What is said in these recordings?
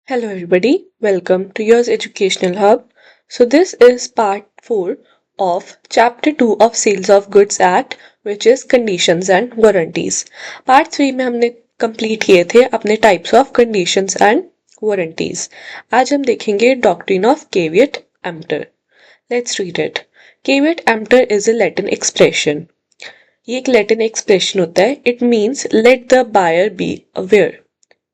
Hello, everybody. Welcome to yours Educational Hub. So, this is part 4 of Chapter 2 of Sales of Goods Act, which is Conditions and Warranties. Part 3 में हमने complete किए थे अपने types of conditions and warranties. आज हम देखेंगे doctrine of caveat emptor. Let's read it. Caveat emptor is a Latin expression. ये एक लैटिन एक्सप्रेशन होता है. It means let the buyer be aware.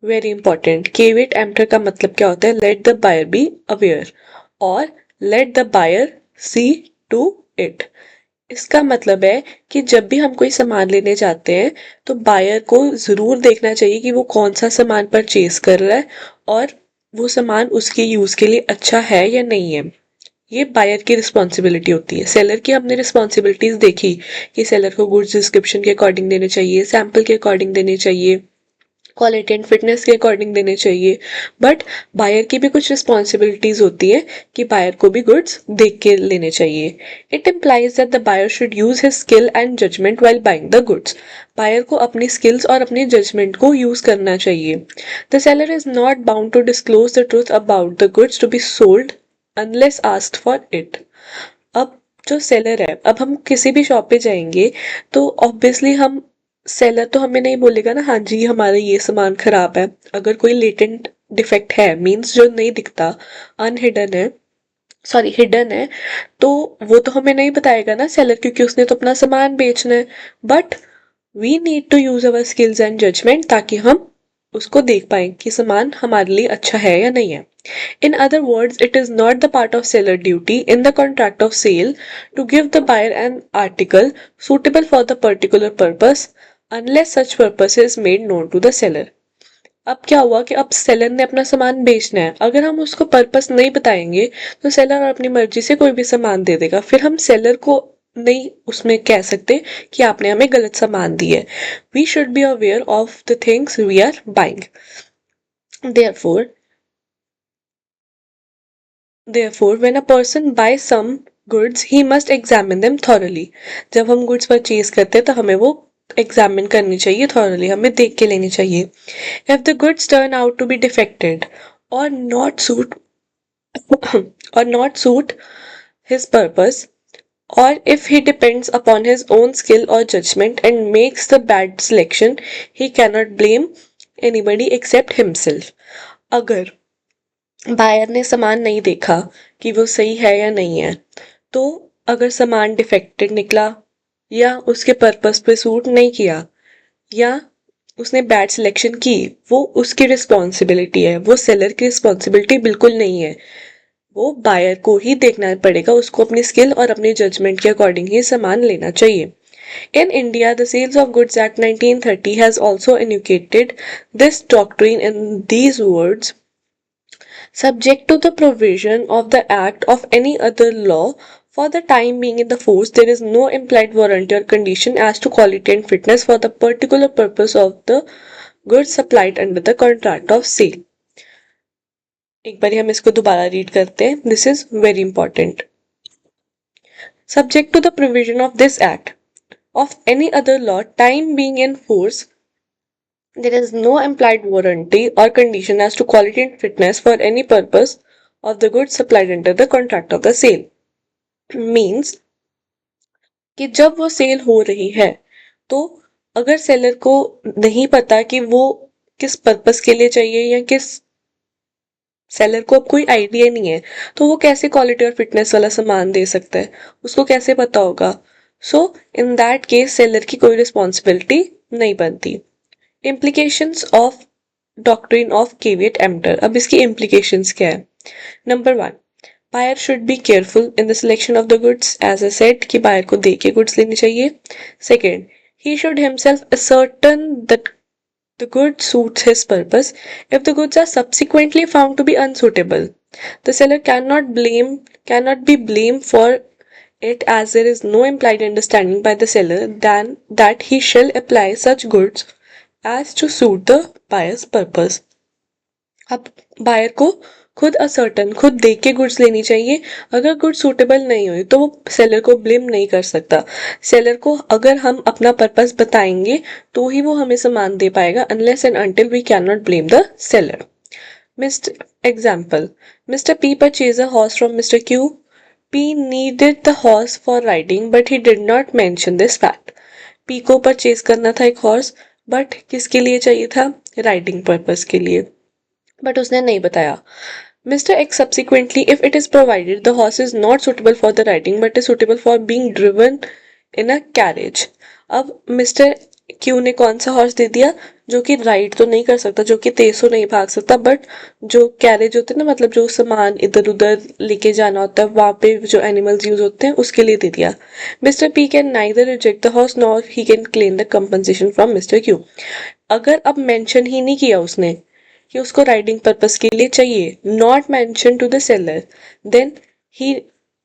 Very important. Caveat emptor का मतलब क्या होता है? Let the buyer be aware और let the buyer see to it. इसका मतलब है कि जब भी हम कोई सामान लेने जाते हैं तो बायर को जरूर देखना चाहिए कि वो कौन सा सामान परचेज कर रहा है और वो सामान उसके यूज के लिए अच्छा है या नहीं है. ये बायर की रिस्पॉन्सिबिलिटी होती है. सेलर की हमने रिस्पॉन्सिबिलिटीज देखी कि सेलर को गुड्स डिस्क्रिप्शन के अकॉर्डिंग देने चाहिए, सैंपल के अकॉर्डिंग देने चाहिए, क्वालिटी एंड फिटनेस के अकॉर्डिंग देने चाहिए. बट बायर की भी कुछ रिस्पॉन्सिबिलिटीज होती है कि बायर को भी गुड्स देख के लेने चाहिए. It implies that the buyer should use his skill and judgement while buying the goods. Buyer को अपनी स्किल्स और अपने जजमेंट को यूज करना चाहिए. The seller is not bound to disclose the truth about the goods to be sold unless asked for it. अब जो seller है, अब हम किसी भी शॉप पे जाएंगे तो ऑब्वियसली हम सेलर तो हमें नहीं बोलेगा ना, हाँ जी हमारा ये सामान खराब है. अगर कोई लेटेंट डिफेक्ट है, मीन्स जो नहीं दिखता, अनहिडन है, सॉरी हिडन है, तो वो तो हमें नहीं बताएगा ना सेलर, क्योंकि उसने तो अपना सामान बेचना है. But we need to use our skills and judgement ताकि हम उसको देख पाए कि सामान हमारे लिए अच्छा है या नहीं है. In other words, it is not the part of seller duty in the contract of sale to give the buyer an article suitable for the particular purpose unless such purpose is made known to the seller. अब क्या हुआ कि अब seller ने अपना सामान बेचना है, अगर हम उसको पर्पस नहीं बताएंगे तो सेलर अपनी मर्जी से कोई भी सामान दे देगा. फिर हम सेलर को नहीं उसमें कह सकते कि आपने हमें गलत सामान दिया है. We should be aware of the things we are buying. Therefore, when a person buys some goods, he must examine them thoroughly. जब हम goods परचेज करते हैं तो हमें वो एग्जामिन करनी चाहिए, thoroughly हमें देख के लेनी चाहिए. If the goods turn out to be defected or not suit or not suit his purpose, or if he depends upon his own skill or judgment and makes the bad selection, he cannot blame anybody except himself. अगर buyer ने सामान नहीं देखा कि वो सही है या नहीं है, तो अगर सामान डिफेक्टेड निकला या उसके पर्पस पे सूट नहीं किया या उसने बैड सिलेक्शन की, वो उसकी रिस्पॉन्सिबिलिटी है, वो सेलर की रिस्पॉन्सिबिलिटी बिल्कुल नहीं है. वो बायर को ही देखना पड़ेगा, उसको अपनी स्किल और अपने जजमेंट के अकॉर्डिंग ही सामान लेना चाहिए. In India, the Sales of Goods Act 1930 has also enunciated this doctrine in these words: subject to the provision of the Act of any other law for the time being in the force, there is no implied warranty or condition as to quality and fitness for the particular purpose of the goods supplied under the contract of sale. एक बार हम इसको दोबारा read करते हैं. This is very important. Subject to the provision of this Act of any other law time being in force, there is no implied warranty or condition as to quality and fitness for any purpose of the goods supplied under the contract of the sale. Means कि जब वो cell हो रही है तो अगर seller को नहीं पता कि वो किस पर्पस के लिए चाहिए या किस, सेलर को अब कोई आइडिया नहीं है, तो वो कैसे क्वालिटी और फिटनेस वाला सामान दे सकता है, उसको कैसे पता होगा. So in that case seller की कोई रिस्पॉन्सिबिलिटी नहीं बनती. Implications of doctrine of caveat emptor. अब इसकी इम्प्लीकेशंस क्या है? Number 1, buyer should be careful in the selection of the goods. As a set कि बायर को देख के गुड्स लेनी चाहिए. Second, he should himself ascertain that the good suits his purpose. If the goods are subsequently found to be unsuitable, the seller cannot be blamed for it, as there is no implied understanding by the seller than that he shall apply such goods as to suit the buyer's purpose. अब buyer को खुद ascertain, खुद देख के goods लेनी चाहिए. अगर goods suitable नहीं हुई तो वो सेलर को ब्लेम नहीं कर सकता. सेलर को अगर हम अपना पर्पस बताएंगे तो ही वो हमें सामान दे पाएगा, unless and until we can not blame the seller. Mr. Example: Mr. P purchased a horse from Mr. Q. P needed the horse for riding, but he did not mention this fact. P को purchase करना था एक horse, but किसके लिए चाहिए था? Riding purpose के लिए, बट उसने नहीं बताया. Mr. X subsequently, if it is provided, the horse is not suitable for the riding but is suitable for being driven in a carriage. अब मिस्टर क्यू ने कौन सा हॉर्स दे दिया? जो कि राइड तो नहीं कर सकता, जो कि तेज तो नहीं भाग सकता, बट जो कैरेज होते हैं ना, मतलब जो सामान इधर उधर लेके जाना होता है, वहां पे जो एनिमल्स यूज होते हैं उसके लिए दे दिया. Mister P can neither reject the horse nor he can claim the compensation from mister Q. अगर अब मेंशन ही नहीं किया उसने कि उसको राइडिंग पर्पस के लिए चाहिए, not mention to the seller, then he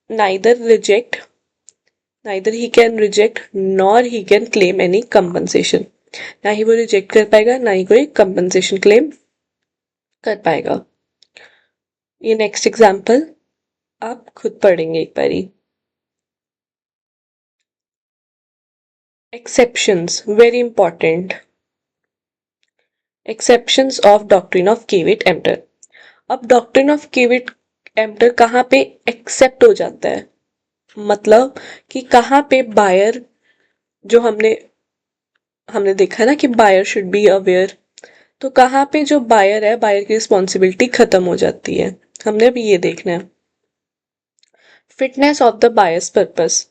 neither reject neither he can reject nor he can claim any compensation. ना ही वो रिजेक्ट कर पाएगा, ना ही कोई कंपनसेशन क्लेम कर पाएगा. ये नेक्स्ट एग्जाम्पल आप खुद पढ़ेंगे एक बारी. Exceptions, very important. Exceptions of doctrine of caveat emptor. अब डॉक्ट्रिन ऑफ केविट एम्प्टर कहाँ पे एक्सेप्ट हो जाता है? मतलब कि कहाँ पे बायर, जो हमने देखा ना कि बायर शुड बी अवेयर, तो कहाँ पे जो बायर है, बायर की रिस्पॉन्सिबिलिटी खत्म हो जाती है. हमने अभी ये देखना है. Fitness of the buyer's purpose,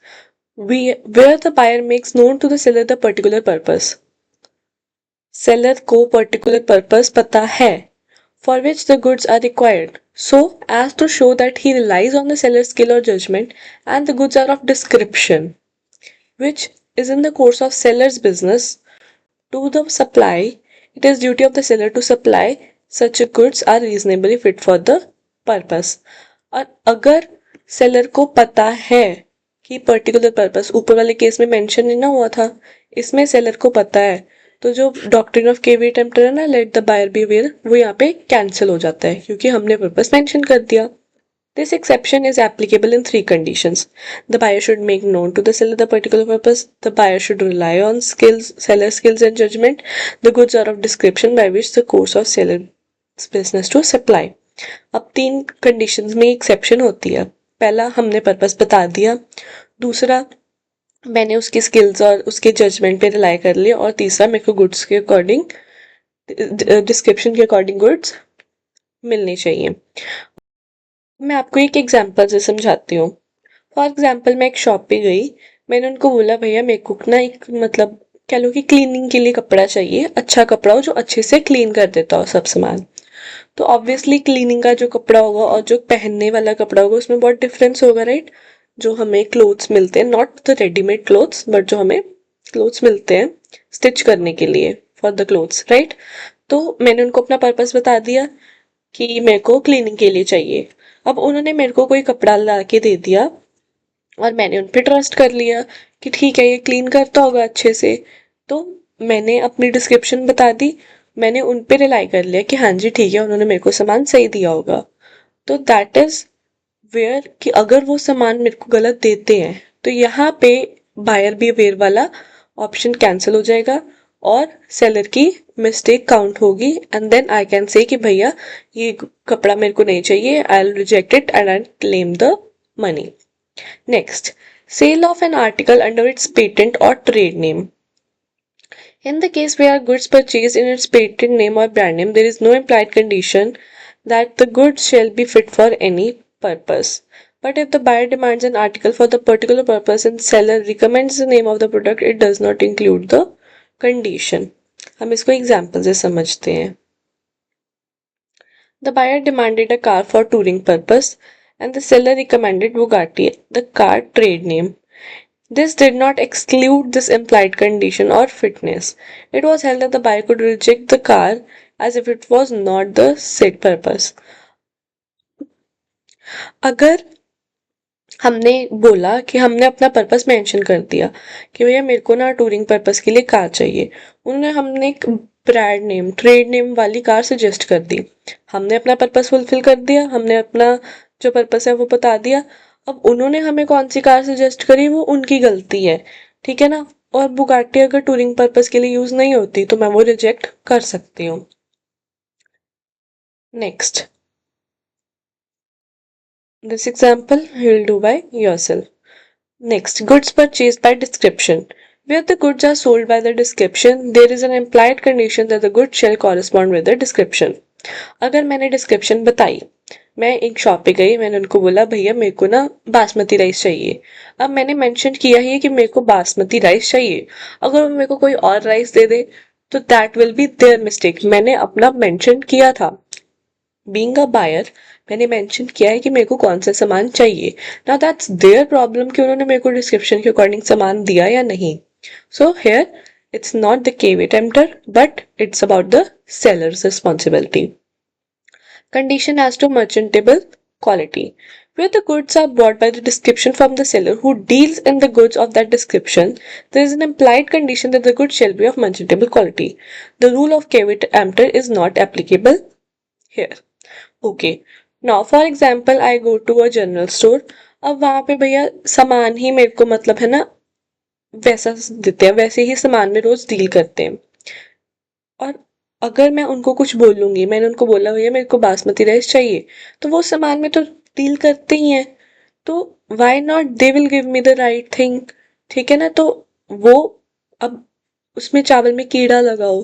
where the buyer makes known to the seller the particular purpose. Seller को पर्टिकुलर पर्पस पता है for which the goods are required, so as to show that he relies on the seller's skill or judgment, and the goods are of description which is in the course of seller's business to the supply. It is duty of the seller to supply such goods are reasonably fit for the purpose. और अगर seller को पता है कि particular purpose, ऊपर वाले case में mention नहीं ना हुआ था, इसमें सेलर को पता है, तो जो डॉक्ट्रिन ऑफ केवी टेम्पटर है ना, let the buyer be aware, वो यहाँ पे कैंसिल हो जाता है क्योंकि हमने पर्पस मेंशन कर दिया. This exception is applicable in three conditions. The buyer should make known to the seller the particular purpose. The buyer should rely on seller's skills and judgment. The goods are of description by which the course of seller's business to supply. अब तीन conditions में exception होती है. पहला, हमने purpose बता दिया. दूसरा, मैंने उसकी स्किल्स और उसके जजमेंट पे रिलाई कर लिया. और तीसरा, मेरे को गुड्स के अकॉर्डिंग, डिस्क्रिप्शन के अकॉर्डिंग गुड्स मिलनी चाहिए. मैं आपको एक एग्जांपल से समझाती हूँ. फॉर एग्जांपल, मैं एक शॉप पे गई. मैंने उनको बोला, भैया मेरे को ना एक, मतलब कह लो कि क्लीनिंग के लिए कपड़ा चाहिए, अच्छा कपड़ा हो जो अच्छे से क्लीन कर देता हो सब सामान. तो ऑब्वियसली क्लीनिंग का जो कपड़ा होगा और जो पहनने वाला कपड़ा होगा उसमें बहुत डिफरेंस होगा, राइट. जो हमें क्लोथ्स मिलते हैं, not the readymade clothes, but जो हमें क्लोथ्स मिलते हैं स्टिच करने के लिए फॉर द क्लोथ्स, राइट. तो मैंने उनको अपना पर्पस बता दिया कि मेरे को क्लीनिंग के लिए चाहिए. अब उन्होंने मेरे को कोई कपड़ा ला के दे दिया और मैंने उन पर ट्रस्ट कर लिया कि ठीक है ये क्लीन करता होगा अच्छे से. तो मैंने अपनी डिस्क्रिप्शन बता दी, मैंने उन पे रिलाई कर लिया कि हाँ जी ठीक है, उन्होंने मेरे को सामान सही दिया होगा. तो दैट इज वेयर कि अगर वो सामान मेरे को गलत देते हैं तो यहाँ पे बायर बी अवेयर वाला ऑप्शन कैंसिल हो जाएगा और सेलर की मिस्टेक काउंट होगी. And then I can say कि भैया ये कपड़ा मेरे को नहीं चाहिए, I will reject it and I claim the money. Next, sale of an article under its patent और trade name. In the case where goods purchased in its patent name or brand name, there is no implied condition that the goods shall be fit for any purpose. But if the buyer demands an article for the particular purpose and seller recommends the name of the product, it does not include the condition. हम इसको example से समझते हैं. The buyer demanded a car for touring purpose and the seller recommended Bugatti, the car trade name. This did not exclude this implied condition or fitness. It was held that the buyer could reject the car as if it was not the said purpose. अगर हमने बोला कि हमने अपना purpose mention कर दिया कि भैया मेरे को ना टूरिंग पर्पस के लिए कार चाहिए, उन्होंने हमने एक ब्रांड नेम, ट्रेड नेम वाली कार सजेस्ट कर दी, हमने अपना पर्पस फुलफिल कर दिया, हमने अपना जो पर्पस है वो बता दिया. अब उन्होंने हमें कौन सी कार सजेस्ट करी वो उनकी गलती है, ठीक है ना. और बुगाटी अगर टूरिंग पर्पस के लिए यूज नहीं होती तो मैं वो रिजेक्ट कर सकती हूँ. Next, this example you will do by yourself. Next, goods purchased by description. Where the goods are sold by the description, there is an implied condition that the goods shall correspond with the description. अगर मैंने description बताई, मैं एक shop पे गई, मैंने उनको बोला भैया मेरे को ना बासमती राइस चाहिए। अब मैंने मेंशन किया ही कि मेरे को बासमती राइस चाहिए। अगर वो मेरे को कोई और राइस दे दे तो that will be their mistake. मैंने अपना मेंशन किया था, बीइंग अ बायर मैंने मेंशन किया है कि मेरे को कौन सा सामान चाहिए। नाउ दैट्स देयर प्रॉब्लम कि उन्होंने मेरे को डिस्क्रिप्शन के अकॉर्डिंग सामान दिया या नहीं। So here it's not the KV tempter, but it's about the seller's responsibility. Condition as to merchantable quality. Where the goods are bought by the description from the seller who deals in the goods of that description, there is an implied condition that the goods shall be of merchantable quality. The rule of KV tempter is not applicable here. Okay. Now, for example, I go to a general store. अब वहां पे भैया सामान ही मेरे को मतलब है ना वैसा देते हैं, वैसे ही सामान में रोज डील करते हैं। और अगर मैं उनको कुछ बोलूंगी, मैंने उनको बोला भैया मेरे को बासमती राइस चाहिए, तो वो सामान में तो डील करते ही हैं, तो why not they will give me the right thing. ठीक है ना। तो वो अब उसमें चावल में कीड़ा लगाओ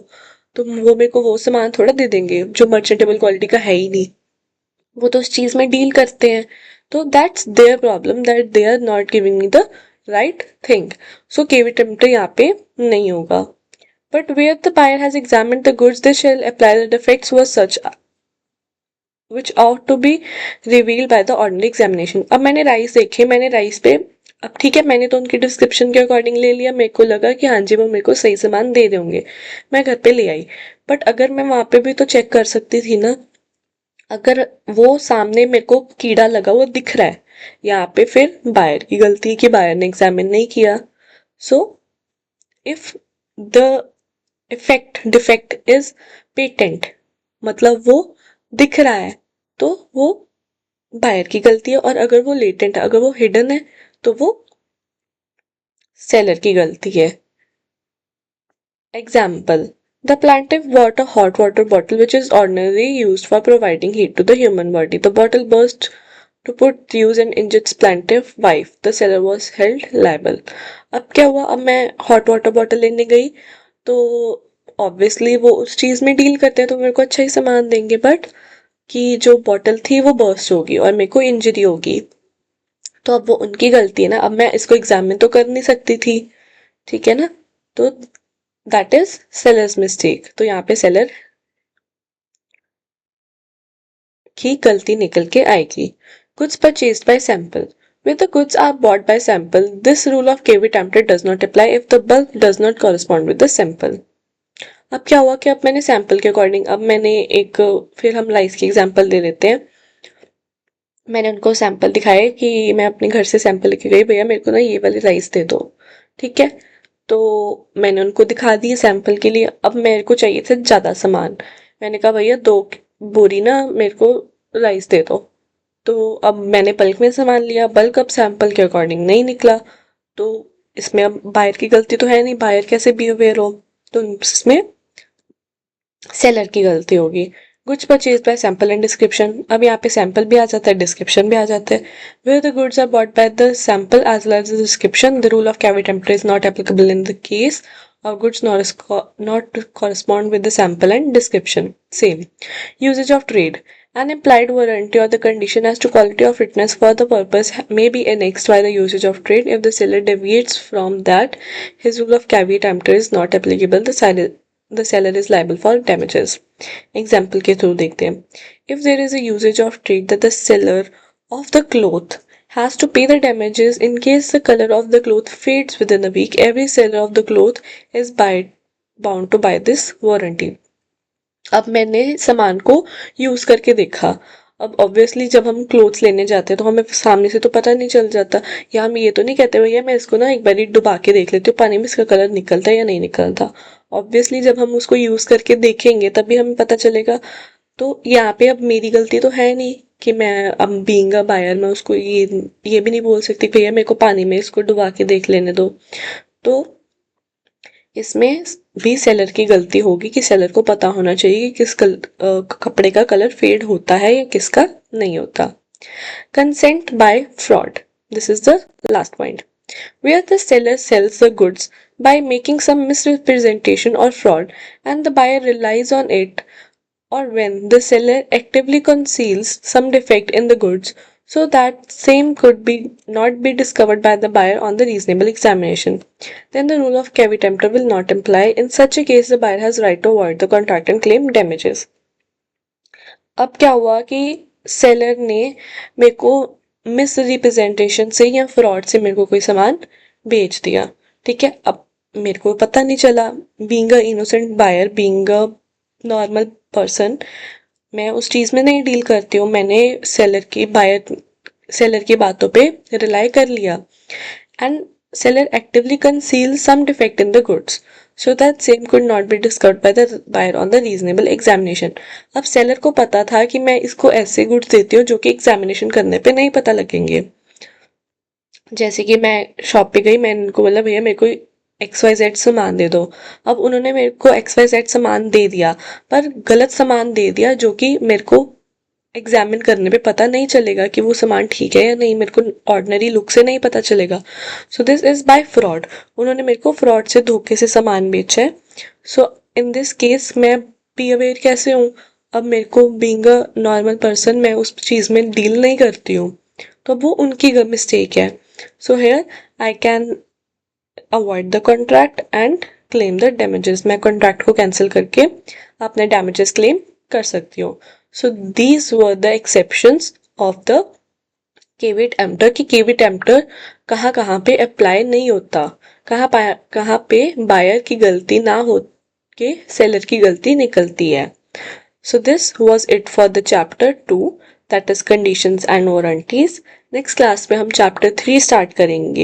तो वो मेरे को वो सामान थोड़ा दे देंगे जो मर्चेंटेबल क्वालिटी का है ही नहीं। वो तो उस चीज में डील करते हैं, तो that's their problem that they are not giving me the right thing. So caveat emptor यहाँ पे नहीं होगा। But where the buyer has examined the goods they shall apply the defects were such which ought to be revealed by the ordinary examination। अब मैंने rice देखे, मैंने rice पे अब ठीक है मैंने तो उनकी डिस्क्रिप्शन के अकॉर्डिंग ले लिया, मेरे को लगा कि हाँ जी वो मेरे को सही सामान दे देंगे, मैं घर पे ले आई। बट अगर मैं वहां पे भी तो चेक कर सकती थी ना। अगर वो सामने मेरे को कीड़ा लगा हुआ दिख रहा है, यहाँ पे फिर बायर की गलती है कि बायर ने एग्जामिन नहीं किया। So if the effect defect is patent, मतलब वो दिख रहा है, तो वो बायर की गलती है। और अगर वो लेटेंट है, अगर वो हिडन है, तो वो सेलर की गलती है। Example, the plaintiff bought a hot water bottle which is ordinarily used for providing heat to the human body. The bottle burst to put use and injured plaintiff wife. The seller was held liable. अब क्या हुआ, अब मैं hot water bottle लेने गई तो obviously वो उस चीज में डील करते हैं तो मेरे को अच्छा ही सामान देंगे, बट कि जो बॉटल थी वो बर्स्ट होगी और मेरे को इंजरी होगी, तो अब वो उनकी गलती है ना। अब मैं इसको एग्जामिन तो कर नहीं सकती थी, ठीक है ना। तो दैट इज सेलर्स मिस्टेक। तो यहाँ पे सेलर की गलती निकल के आएगी। Goods purchased bye sample. When the goods are bought by sample, this rule of KV tempted does not apply if the bulk does not correspond with the sample. अब क्या हुआ कि अब मैंने सैंपल के अकॉर्डिंग, अब मैंने एक फिर हम राइस की एग्जांपल दे देते हैं। मैंने उनको सैंपल दिखाए कि मैं अपने घर से सैंपल लेके गई, भैया मेरे को ना ये वाली राइस दे दो, ठीक है। तो मैंने उनको दिखा दिए सैंपल के लिए। अब मेरे को चाहिए थे ज्यादा सामान, मैंने कहा भैया 2 बोरी ना मेरे को राइस दे दो। तो अब मैंने बल्क में सामान लिया, बल्क अब सैंपल के अकॉर्डिंग नहीं निकला, तो इसमें अब बायर की गलती तो है नहीं, बायर कैसे बिहेवियर हो, तो इसमें सेलर की गलती होगी। Goods purchase by sample and description. अब यहाँ पे सैंपल भी आ जाता है, डिस्क्रिप्शन भी आ जाता है। Where the goods are bought by the sample as well as the description, the rule of caveat emptor is not applicable in the case of goods not correspond with the sample and description. Same. Usage of trade. An implied warranty or the condition as to quality of fitness for the purpose may be annexed by the usage of trade. If the seller deviates from that, his rule of caveat emptor is not applicable. The seller is liable for damages. Example के through देखते हैं. If there is a usage of trade that the seller of the cloth has to pay the damages in case the color of the cloth fades within a week, every seller of the cloth is bound to buy this warranty. अब मैंने सामान को use करके देखा। अब obviously जब हम clothes लेने जाते हैं तो हमें सामने से तो पता नहीं चल जाता, या हम ये तो नहीं कहते भैया मैं इसको ना एक बार डुबा के देख लेती हूँ पानी में, इसका कलर निकलता है या नहीं निकलता। ऑब्वियसली जब हम उसको यूज करके देखेंगे तभी हमें पता चलेगा। तो यहाँ पे अब मेरी गलती तो है नहीं कि मैं अब बीइंग अ बायर मैं उसको ये भी नहीं बोल सकती भैया मेरे को पानी में इसको डुबा के देख लेने दो। तो इसमें भी सेलर की गलती होगी कि सेलर को पता होना चाहिए कि कपड़े का कलर फेड होता है या किसका नहीं होता। Consent bye fraud, this is the last point, where the seller sells the goods by making some misrepresentation or fraud and the buyer relies on it, or when the seller actively conceals some defect in the goods so that same could be not be discovered by the buyer on the reasonable examination, then the rule of caveat emptor will not apply. In such a case the buyer has right to avoid the contract and claim damages. अब क्या हुआ कि seller ने मेरे को miss representation से या fraud से मेरे को कोई सामान बेच दिया, ठीक है। अब मेरे को पता नहीं चला, being a innocent buyer, being a normal person, मैं उस चीज में नहीं डील करती हूँ, मैंने सेलर की बातों पे रिलाई कर लिया। And seller actively conceals some defect in the goods so that same could not be discovered by the buyer on the reasonable examination. अब सेलर को पता था कि मैं इसको ऐसे गुड्स देती हूँ जो कि एग्जामिनेशन करने पे नहीं पता लगेंगे। जैसे कि मैं शॉप पे गई, मैंने उनको बोला भैया मेरे को XYZ सामान दे दो। अब उन्होंने मेरे को XYZ सामान दे दिया पर गलत सामान दे दिया जो कि मेरे को एग्जामिन करने पे पता नहीं चलेगा कि वो सामान ठीक है या नहीं, मेरे को ऑर्डिनरी लुक से नहीं पता चलेगा। So this is by fraud, उन्होंने मेरे को फ्रॉड से धोखे से सामान बेचा है। सो इन दिस केस मैं बी अवेयर कैसे हूँ, अब मेरे को बीइंग अ नॉर्मल पर्सन मैं उस चीज में डील नहीं करती हूँ, तो वो उनकी मिस्टेक है। So here I can avoid the contract and claim the damages, मैं कॉन्ट्रैक्ट को कैंसिल करके अपने डैमेजेस क्लेम कर सकती हूँ। So these were the exceptions of the caveat emptor, कि केविट एम्प्टर कहाँ कहाँ पे अप्लाई नहीं होता, कहाँ पे बायर की गलती ना हो के सेलर की गलती निकलती है। So this was it for the chapter 2, that is conditions and warranties. Next class में हम चैप्टर 3 स्टार्ट करेंगे।